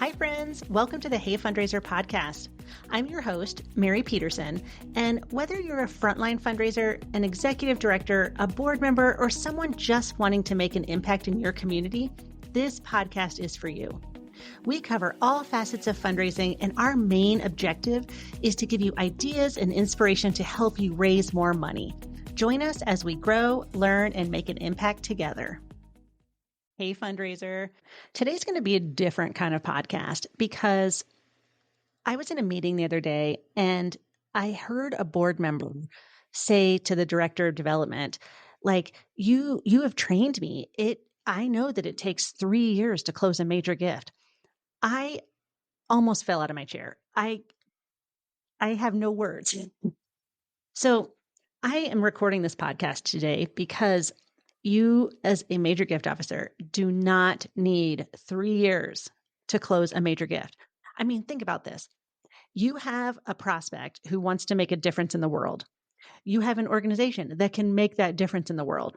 Hi, friends. Welcome to the Hey Fundraiser podcast. I'm your host, Mary Petersen, and whether you're a frontline fundraiser, an executive director, a board member, or someone just wanting to make an impact in your community, this podcast is for you. We cover all facets of fundraising, and our main objective is to give you ideas and inspiration to help you raise more money. Join us as we grow, learn, and make an impact together. Hey, fundraiser. Today's going to be a different kind of podcast because I was in a meeting the other day and I heard a board member say to the director of development, like, you have trained me. I know that it takes 3 years to close a major gift. I almost fell out of my chair. I have no words. So I am recording this podcast today because you, as a major gift officer, do not need 3 years to close a major gift. I mean, think about this. You have a prospect who wants to make a difference in the world. You have an organization that can make that difference in the world.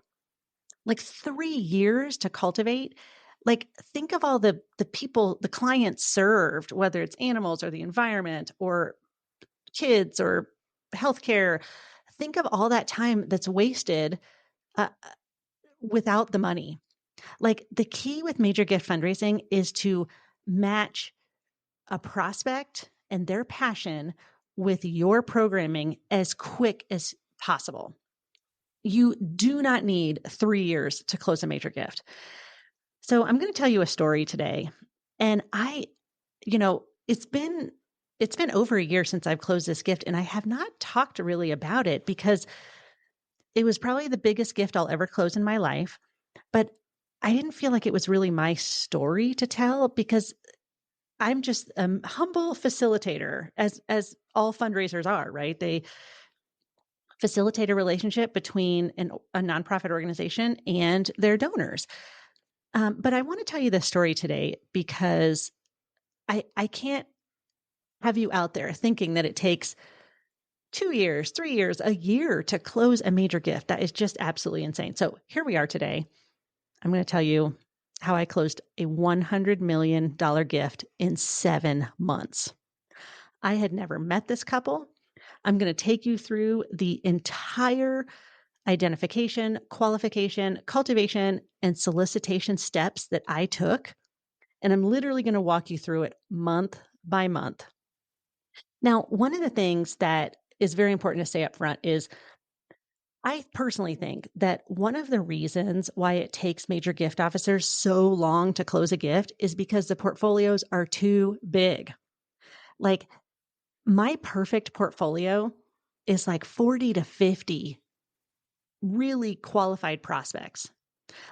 Like 3 years to cultivate, like think of all the people, the clients served, whether it's animals or the environment or kids or healthcare. Think of all that time that's wasted without the money. Like the key with major gift fundraising is to match a prospect and their passion with your programming as quick as possible. You do not need 3 years to close a major gift. So I'm going to tell you a story today. And it's been over a year since I've closed this gift, and I have not talked really about it because it was probably the biggest gift I'll ever close in my life. But I didn't feel like it was really my story to tell because I'm just a humble facilitator, as all fundraisers are, right? They facilitate a relationship between a nonprofit organization and their donors. But I want to tell you this story today because I can't have you out there thinking that it takes 2 years, 3 years, a year to close a major gift. That is just absolutely insane. So here we are today. I'm going to tell you how I closed a $100 million gift in 7 months. I had never met this couple. I'm going to take you through the entire identification, qualification, cultivation, and solicitation steps that I took. And I'm literally going to walk you through it month by month. Now, one of the things that is very important to say up front is I personally think that one of the reasons why it takes major gift officers so long to close a gift is because the portfolios are too big. Like my perfect portfolio is like 40 to 50 really qualified prospects.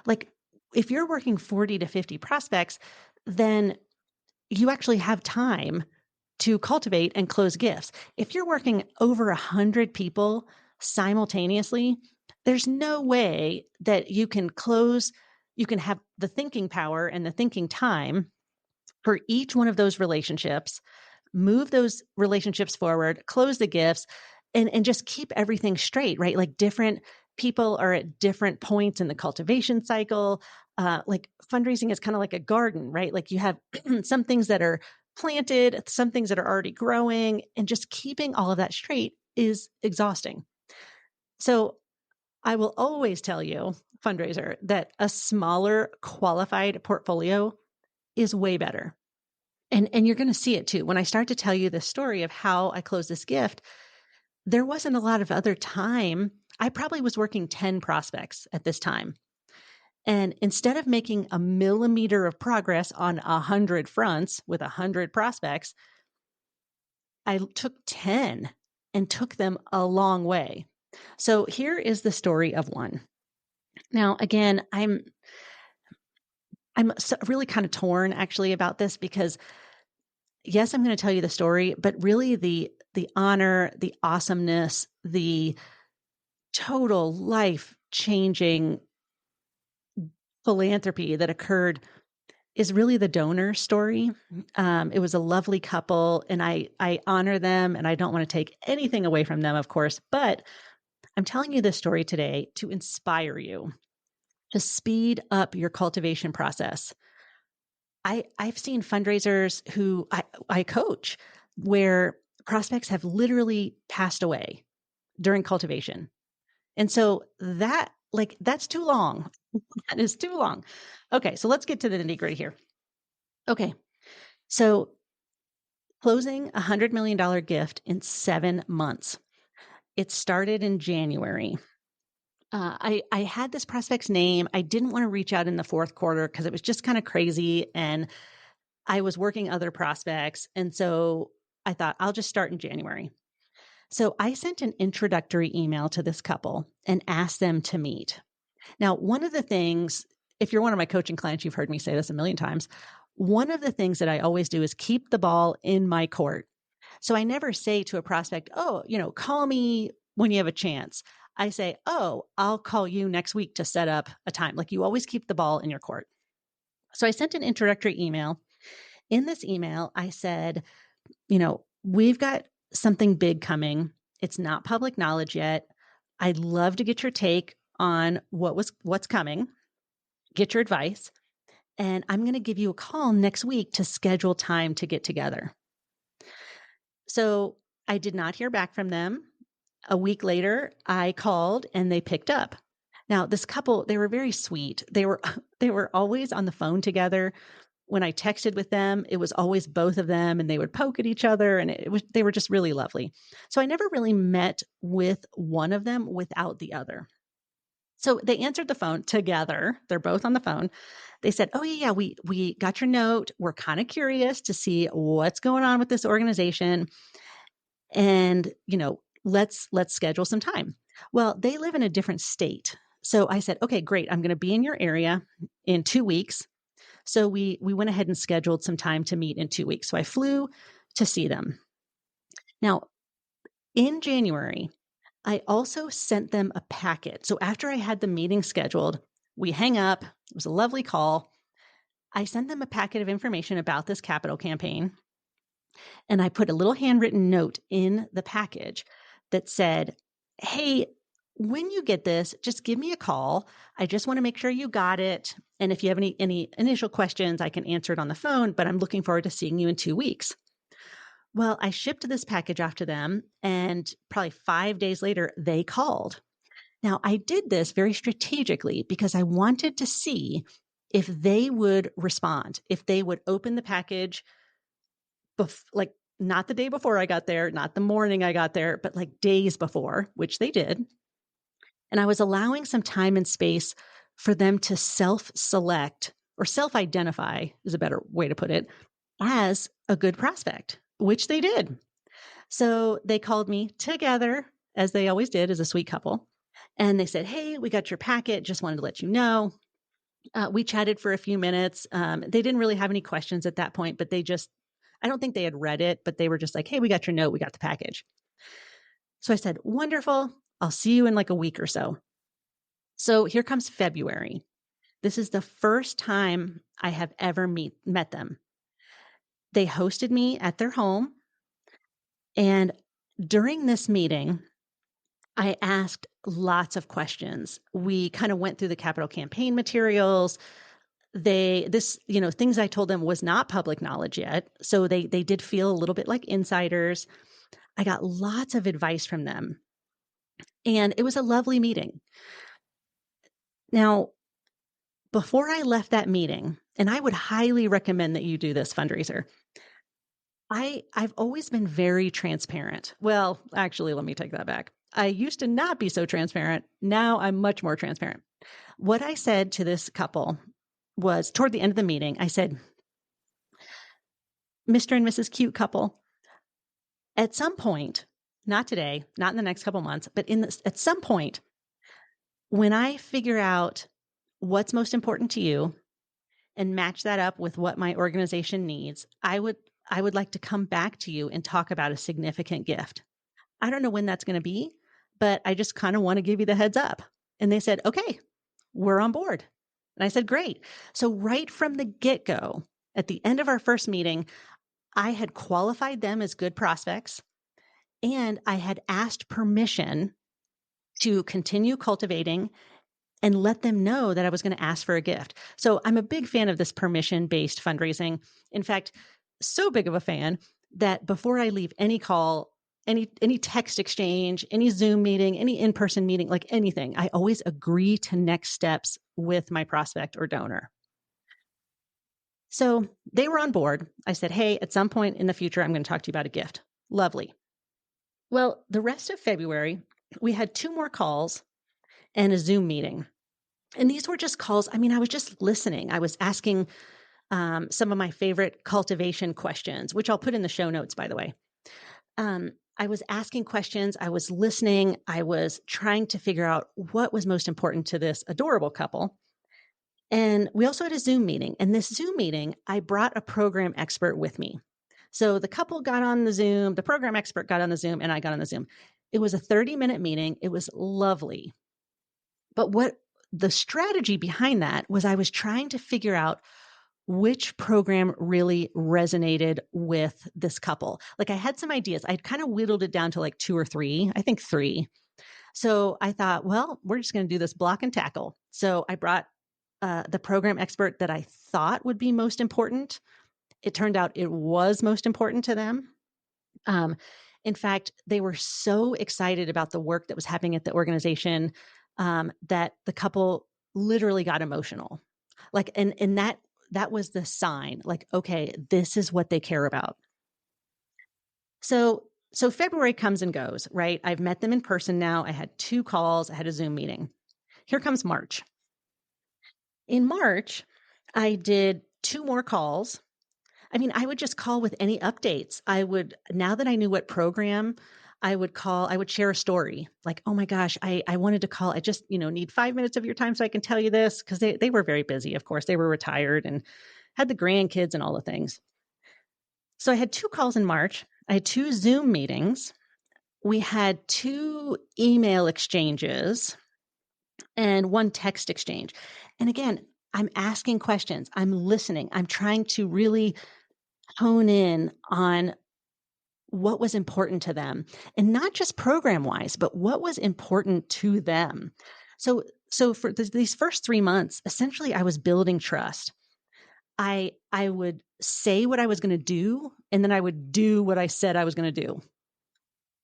Like if you're working 40 to 50 prospects, then you actually have time to cultivate and close gifts. If you're working over 100 people simultaneously, there's no way that you can have the thinking power and the thinking time for each one of those relationships, move those relationships forward, close the gifts, and just keep everything straight, right? Like different people are at different points in the cultivation cycle. Like fundraising is kind of like a garden, right? Like you have some things that are planted, some things that are already growing, and just keeping all of that straight is exhausting. So I will always tell you, fundraiser, that a smaller qualified portfolio is way better. And you're going to see it too. When I start to tell you the story of how I closed this gift, there wasn't a lot of other time. I probably was working 10 prospects at this time. And instead of making a millimeter of progress on 100 fronts with 100 prospects, I took 10 and took them a long way. So here is the story of one. Now, again, I'm really kind of torn actually about this because yes, I'm going to tell you the story, but really the honor, the awesomeness, the total life-changing philanthropy that occurred is really the donor story. It was a lovely couple, and I honor them, and I don't want to take anything away from them, of course, but I'm telling you this story today to inspire you to speed up your cultivation process. I've seen fundraisers who I coach where prospects have literally passed away during cultivation. And so that's too long. That is too long. Okay, so let's get to the nitty gritty here. Okay, so closing a $100 million gift in 7 months. It started in January. I had this prospect's name. I didn't want to reach out in the fourth quarter because it was just kind of crazy. And I was working other prospects. And so I thought I'll just start in January. So I sent an introductory email to this couple and asked them to meet. Now, one of the things, if you're one of my coaching clients, you've heard me say this a million times. One of the things that I always do is keep the ball in my court. So I never say to a prospect, oh, call me when you have a chance. I say, oh, I'll call you next week to set up a time. Like, you always keep the ball in your court. So I sent an introductory email. In this email, I said, we've got something big coming. It's not public knowledge yet. I'd love to get your take on what's coming, get your advice, and I'm going to give you a call next week to schedule time to get together. So I did not hear back from them. A week later, I called and they picked up. Now, this couple, they were very sweet. They were always on the phone together. When I texted with them, it was always both of them, and they would poke at each other, and they were just really lovely. So I never really met with one of them without the other. So they answered the phone together. They're both on the phone. They said, oh yeah, we got your note. We're kind of curious to see what's going on with this organization. And, let's schedule some time. Well, they live in a different state. So I said, okay, great. I'm going to be in your area in 2 weeks. So we went ahead and scheduled some time to meet in 2 weeks. So I flew to see them. Now, in January, I also sent them a packet. So after I had the meeting scheduled, we hang up. It was a lovely call. I sent them a packet of information about this capital campaign. And I put a little handwritten note in the package that said, hey, when you get this, just give me a call. I just want to make sure you got it. And if you have any initial questions, I can answer it on the phone, but I'm looking forward to seeing you in 2 weeks. Well, I shipped this package off to them, and probably 5 days later, they called. Now, I did this very strategically because I wanted to see if they would respond, if they would open the package, like not the day before I got there, not the morning I got there, but like days before, which they did. And I was allowing some time and space for them to self-select or self-identify is a better way to put it, as a good prospect, which they did. So they called me together, as they always did, as a sweet couple. And they said, hey, we got your packet. Just wanted to let you know. We chatted for a few minutes. They didn't really have any questions at that point, but I don't think they had read it, but they were just like, hey, we got your note. We got the package. So I said, wonderful. I'll see you in like a week or so. So here comes February. This is the first time I have ever met them. They hosted me at their home. And during this meeting, I asked lots of questions. We kind of went through the capital campaign materials. Things I told them was not public knowledge yet. So they did feel a little bit like insiders. I got lots of advice from them. And it was a lovely meeting. Now, before I left that meeting, and I would highly recommend that you do this, fundraiser, I've always been very transparent. Well, actually, let me take that back. I used to not be so transparent. Now I'm much more transparent. What I said to this couple was, toward the end of the meeting, I said, Mr. and Mrs. Cute couple, at some point, not today, not in the next couple months, but at some point, when I figure out what's most important to you and match that up with what my organization needs, I would like to come back to you and talk about a significant gift. I don't know when that's going to be, but I just kind of want to give you the heads up. And they said, okay, we're on board. And I said, great. So right from the get-go, at the end of our first meeting, I had qualified them as good prospects, and I had asked permission to continue cultivating and let them know that I was going to ask for a gift. So I'm a big fan of this permission-based fundraising. In fact, so big of a fan that before I leave any call, any text exchange, any Zoom meeting, any in-person meeting, like anything, I always agree to next steps with my prospect or donor. So they were on board. I said, hey, at some point in the future, I'm going to talk to you about a gift. Lovely. Well, the rest of February, we had 2 more calls and a Zoom meeting. And these were just calls. I mean, I was just listening. I was asking some of my favorite cultivation questions, which I'll put in the show notes, by the way. I was asking questions. I was listening. I was trying to figure out what was most important to this adorable couple. And we also had a Zoom meeting. And this Zoom meeting, I brought a program expert with me. So the couple got on the Zoom, the program expert got on the Zoom, and I got on the Zoom. It was a 30-minute meeting. It was lovely. But what the strategy behind that was I was trying to figure out which program really resonated with this couple. Like I had some ideas. I'd kind of whittled it down to like 2 or 3, I think 3. So I thought, well, we're just going to do this block and tackle. So I brought the program expert that I thought would be most important. It turned out it was most important to them. In fact, they were so excited about the work that was happening at the organization that the couple literally got emotional. Like, and that was the sign. Like, okay, this is what they care about. So February comes and goes, right? I've met them in person now. I had 2 calls. I had a Zoom meeting. Here comes March. In March, I did 2 more calls. I mean, I would just call with any updates. Now that I knew what program, I would share a story like, oh my gosh, I wanted to call. I just, need 5 minutes of your time so I can tell you this. Cause they were very busy. Of course, they were retired and had the grandkids and all the things. So I had 2 calls in March. I had 2 Zoom meetings. We had 2 email exchanges and 1 text exchange. And again, I'm asking questions. I'm listening. I'm trying to really hone in on what was important to them, and not just program wise, but what was important to them. So for these first 3 months, essentially I was building trust. I would say what I was going to do, and then I would do what I said I was going to do.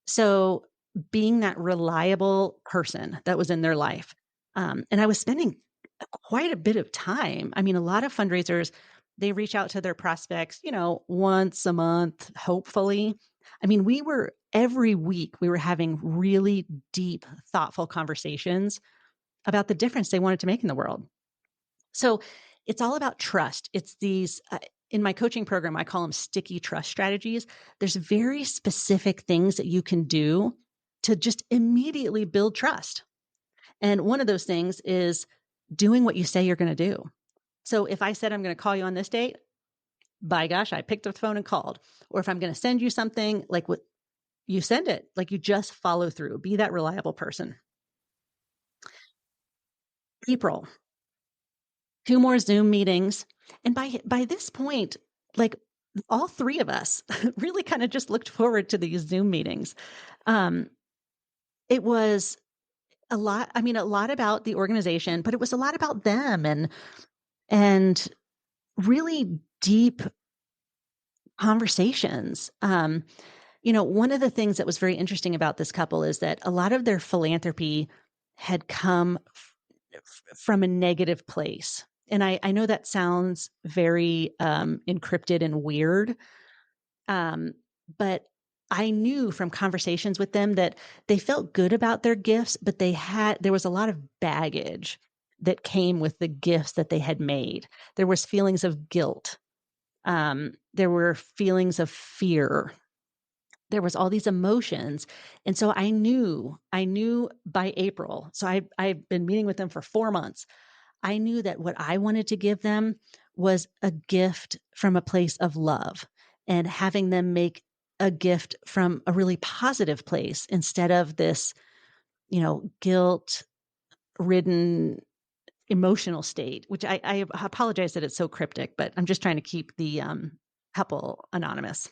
So being that reliable person that was in their life. And I was spending quite a bit of time. I mean, a lot of fundraisers, they reach out to their prospects, once a month, hopefully. I mean, every week, we were having really deep, thoughtful conversations about the difference they wanted to make in the world. So it's all about trust. It's these, in my coaching program, I call them sticky trust strategies. There's very specific things that you can do to just immediately build trust. And one of those things is doing what you say you're going to do. So if I said I'm going to call you on this date, by gosh, I picked up the phone and called. Or if I'm going to send you something, like what you send it, like you just follow through, be that reliable person. April, 2 more Zoom meetings. And by this point, like all 3 of us really kind of just looked forward to these Zoom meetings. It was a lot about the organization, but it was a lot about them and really deep conversations. One of the things that was very interesting about this couple is that a lot of their philanthropy had come from a negative place. And I know that sounds very encrypted and weird, but I knew from conversations with them that they felt good about their gifts, but there was a lot of baggage that came with the gifts that they had made. There was feelings of guilt. There were feelings of fear. There was all these emotions. And so I knew by April, so I've been meeting with them for 4 months. I knew that what I wanted to give them was a gift from a place of love, and having them make a gift from a really positive place instead of this, guilt ridden emotional state, which I apologize that it's so cryptic, but I'm just trying to keep the couple anonymous.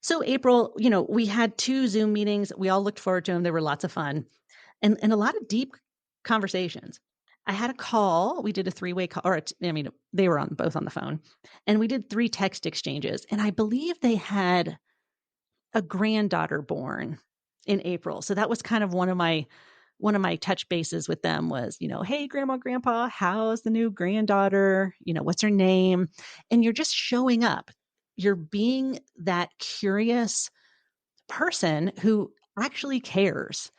So April, we had 2 Zoom meetings. We all looked forward to them. They were lots of fun and a lot of deep conversations. I had a call. We did a 3-way call, they were both on the phone, and we did 3 text exchanges. And I believe they had a granddaughter born in April. So that was kind of one of my touch bases with them was, hey, grandma, grandpa, how's the new granddaughter? What's her name? And you're just showing up. You're being that curious person who actually cares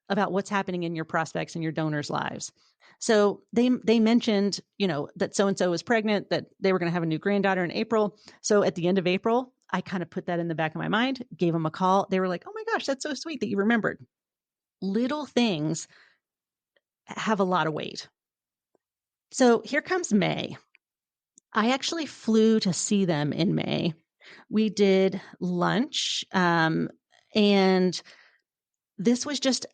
about what's happening in your prospects and your donors' lives. So they mentioned, that so-and-so was pregnant, that they were going to have a new granddaughter in April. So at the end of April, I kind of put that in the back of my mind, gave them a call. They were like, oh my gosh, that's so sweet that you remembered. Little things have a lot of weight. So here comes May. I actually flew to see them in May. We did lunch, and this was just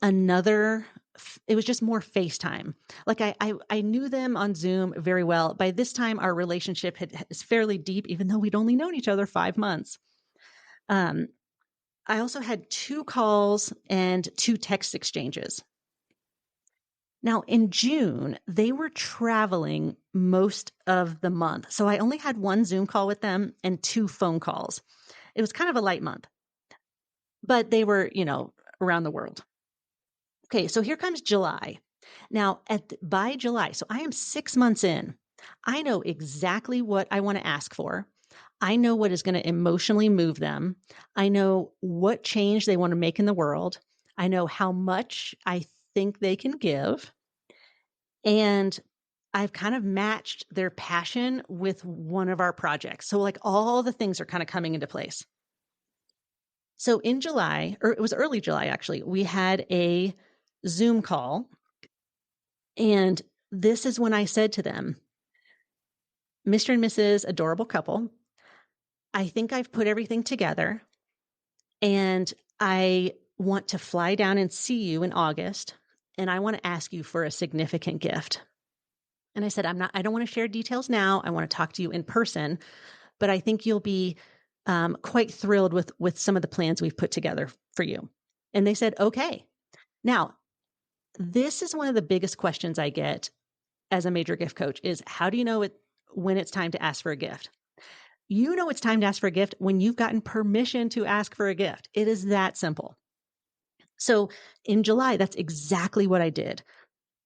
it was just more FaceTime. Like I knew them on Zoom very well. By this time, our relationship is fairly deep, even though we'd only known each other 5 months. I also had 2 calls and 2 text exchanges. Now, in June, they were traveling most of the month. So I only had 1 Zoom call with them and 2 phone calls. It was kind of a light month, but they were, around the world. Okay, so here comes July. Now, by July, so I am 6 months in. I know exactly what I want to ask for. I know what is going to emotionally move them. I know what change they want to make in the world. I know how much I think they can give. And I've kind of matched their passion with one of our projects. So like all the things are kind of coming into place. So in July, or it was early July, actually, we had a Zoom call. And this is when I said to them, Mr. and Mrs. Adorable Couple, I think I've put everything together and I want to fly down and see you in August. And I want to ask you for a significant gift. And I said, I don't want to share details now. I want to talk to you in person, but I think you'll be quite thrilled with some of the plans we've put together for you. And they said, okay. Now, this is one of the biggest questions I get as a major gift coach is how do you know when it's time to ask for a gift? You know it's time to ask for a gift when you've gotten permission to ask for a gift. It is that simple. So in July, that's exactly what I did.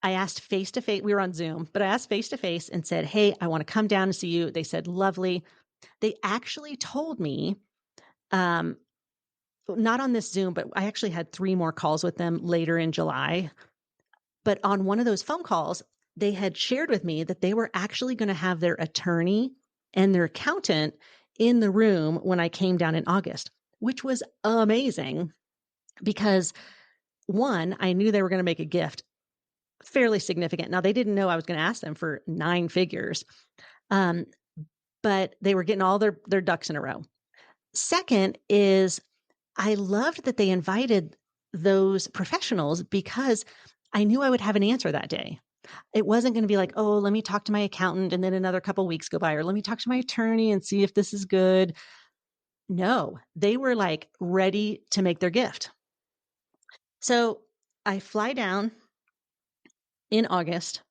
I asked face to face. We were on Zoom, but I asked face to face and said, hey, I want to come down and see you. They said, lovely. They actually told me, not on this Zoom, but I actually had 3 more calls with them later in July. But on one of those phone calls, they had shared with me that they were actually going to have their attorney and their accountant in the room when I came down in August, which was amazing because 1, I knew they were going to make a gift fairly significant. Now, they didn't know I was going to ask them for 9 figures, but they were getting all their ducks in a row. Second is I loved that they invited those professionals because I knew I would have an answer that day. It wasn't going to be like, oh, let me talk to my accountant and then another couple of weeks go by, or let me talk to my attorney and see if this is good. No, they were like ready to make their gift. So I fly down in August.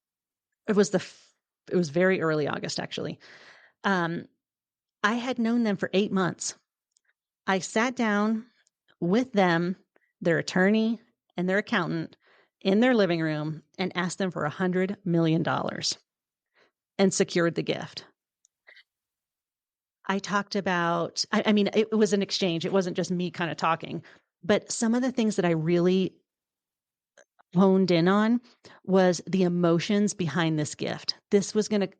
It was very early August, actually. I had known them for 8 months. I sat down with them, their attorney and their accountant in their living room and asked them for $100 million and secured the gift. I talked about, it was an exchange. It wasn't just me kind of talking, but some of the things that I really honed in on was the emotions behind this gift.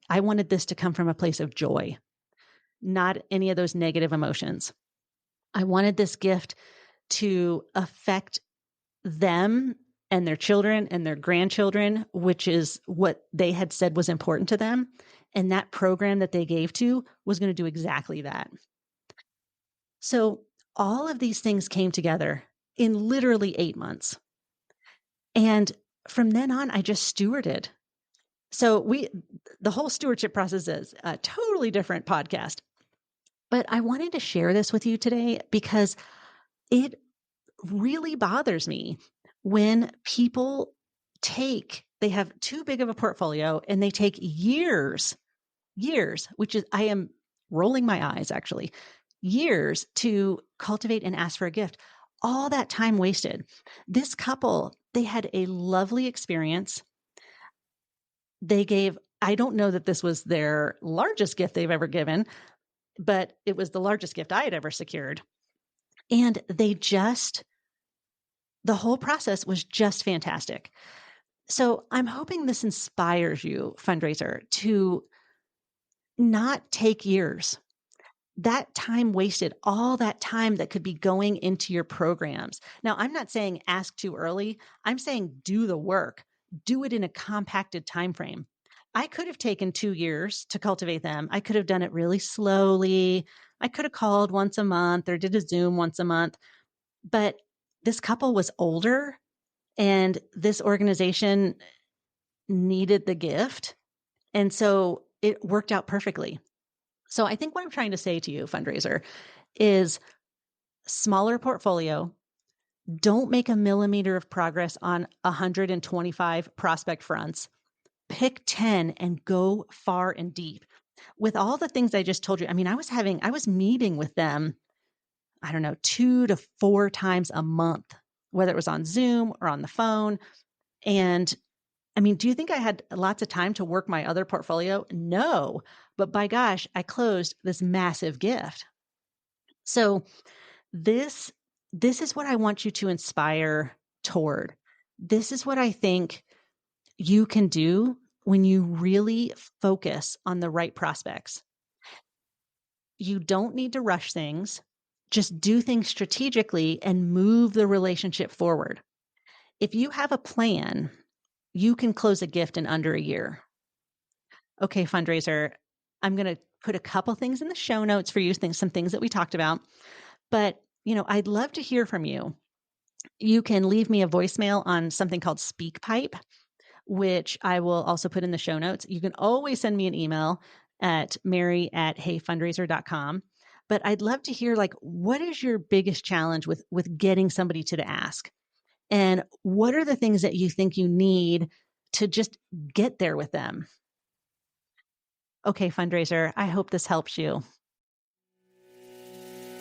I wanted this to come from a place of joy, not any of those negative emotions. I wanted this gift to affect them and their children and their grandchildren, which is what they had said was important to them. And that program that they gave to was going to do exactly that. So all of these things came together in literally 8 months. And from then on, I just stewarded. So the whole stewardship process is a totally different podcast. But I wanted to share this with you today because it really bothers me when people take They have too big of a portfolio and they take years, which is, I am rolling my eyes actually, years to cultivate and ask for a gift. All that time wasted. This couple, they had a lovely experience. They gave, I don't know that this was their largest gift they've ever given, but it was the largest gift I had ever secured. And the whole process was just fantastic. So I'm hoping this inspires you, fundraiser, to not take years. That time wasted, all that time that could be going into your programs. Now, I'm not saying ask too early. I'm saying do the work. Do it in a compacted time frame. I could have taken 2 years to cultivate them. I could have done it really slowly. I could have called once a month or did a Zoom once a month. But this couple was older and this organization needed the gift. And so it worked out perfectly. So I think what I'm trying to say to you, fundraiser, is smaller portfolio. Don't make a millimeter of progress on 125 prospect fronts. Pick 10 and go far and deep. With all the things I just told you, I mean, I was meeting with them, I don't know, 2 to 4 times a month, whether it was on Zoom or on the phone. And I mean, do you think I had lots of time to work my other portfolio? No, but by gosh, I closed this massive gift. So this is what I want you to inspire toward. This is what I think you can do when you really focus on the right prospects. You don't need to rush things. Just do things strategically and move the relationship forward. If you have a plan, you can close a gift in under a year. Okay, fundraiser, I'm going to put a couple things in the show notes for you, some things that we talked about. But, I'd love to hear from you. You can leave me a voicemail on something called SpeakPipe, which I will also put in the show notes. You can always send me an email at mary@heyfundraiser.com. But I'd love to hear, what is your biggest challenge with getting somebody to the ask? And what are the things that you think you need to just get there with them? Okay, fundraiser, I hope this helps you.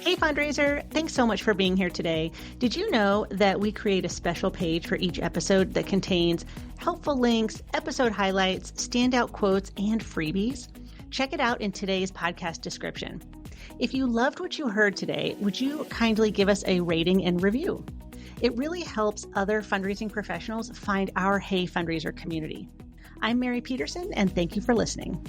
Hey, fundraiser, thanks so much for being here today. Did you know that we create a special page for each episode that contains helpful links, episode highlights, standout quotes, and freebies? Check it out in today's podcast description. If you loved what you heard today, would you kindly give us a rating and review? It really helps other fundraising professionals find our Hey Fundraiser community. I'm Mary Petersen, and thank you for listening.